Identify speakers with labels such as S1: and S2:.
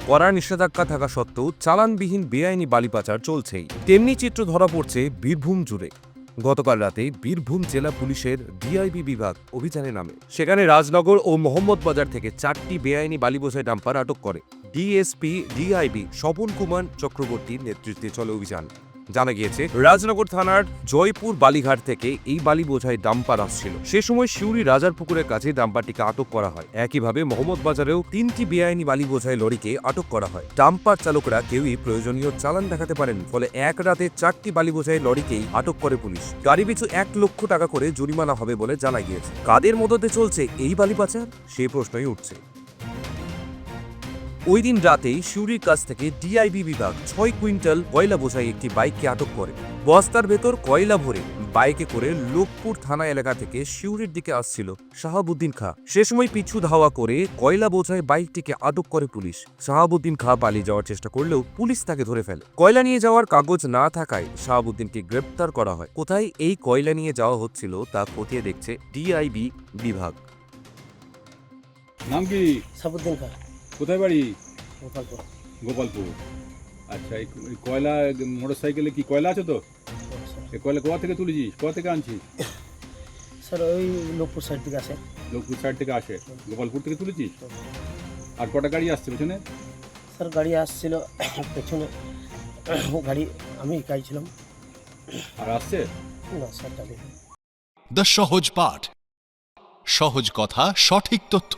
S1: কড়া নিষেধাজ্ঞা থাকা সত্ত্বেও চালানবিহীন বেআইনি বালি পাচার চলছেই। তেমনি চিত্র ধরা পড়ছে বীরভূম জুড়ে। গতকাল রাতে বীরভূম জেলা পুলিশের ডিআইবি বিভাগ অভিযানে নামে। সেখানে রাজনগর ও মোহাম্মদবাজার থেকে 4টি বেআইনি বালি বোঝাই ডাম্পার আটক করে। ডিএসপি ডিআইবি স্বপন কুমার চক্রবর্তীর নেতৃত্বে চলে অভিযান। জানা গিয়েছে, রাজনগর থানার জয়পুর বালিঘাট থেকে এই বালি বোঝাই ডাম্পার আসছিল। সে সময় সিউড়ি রাজারপুকুরের কাছে ডাম্পারটিকে আটক করা হয়। একইভাবে মোহাম্মদবাজারেও 3টি বেআইনি বালি বোঝাই লরিকে আটক করা হয়। ডাম্পার চালকরা কেউই প্রয়োজনীয় চালান দেখাতে পারেন, ফলে এক রাতে 4টি বালি বোঝাই লরিকেই আটক করে পুলিশ। গাড়ি পিছু 1 লক্ষ টাকা করে জরিমানা হবে বলে জানা গিয়েছে। কাদের মদতে চলছে এই বালি পাচার, সেই প্রশ্নই উঠছে। ওই দিন রাতেই সিউড়ির কাছ থেকে ডিআইবি বিভাগ 6 কুইন্টাল কয়লা বোঝাই একটি বাইককে আটক করে। বস্তার ভেতর কয়লা ভরে বাইকে করে লোকপুর থানা এলাকা থেকে সিউড়ির দিকে আসছিল শাহাবুদ্দিন খাঁ। সে সময় পিছু ধাওয়া করে কয়লা বোঝাই বাইকটিকে আটক করে পুলিশ। শাহাবুদ্দিন খাঁ পালিয়ে যাওয়ার চেষ্টা করলেও পুলিশ তাকে ধরে ফেলে। কয়লা নিয়ে যাওয়ার কাগজ না থাকায় শাহাবুদ্দিনকে গ্রেপ্তার করা হয়। কোথায় এই কয়লা নিয়ে যাওয়া হচ্ছিল তা খতিয়ে দেখছে ডিআইবি বিভাগ।
S2: নাম কি?
S3: সাবুদ্দিন খাঁ,
S2: কোথায় বাড়ি?
S3: গোপালপুর।
S2: গোপালপুর। আচ্ছা, এই কয়লা মোটর সাইকেলে কি কয়লা আছে তো? এই কয়লা কোথা থেকে তুলেছিস, কোথা থেকে আনছিস?
S3: স্যার ওই লোকপুর সাইড থেকে আসে।
S2: লোকপুর সাইড থেকে আসে, গোপালপুর থেকে তুলেছিস? আর কটা গাড়ি আসছে পেছনে?
S3: স্যার গাড়ি আসছিল পেছনে, গাড়ি আমি একাই ছিলাম।
S2: আর আসছে
S3: না স্যার গাড়ি।
S4: দ্য সহজ পাঠ, সহজ কথা, সঠিক তথ্য।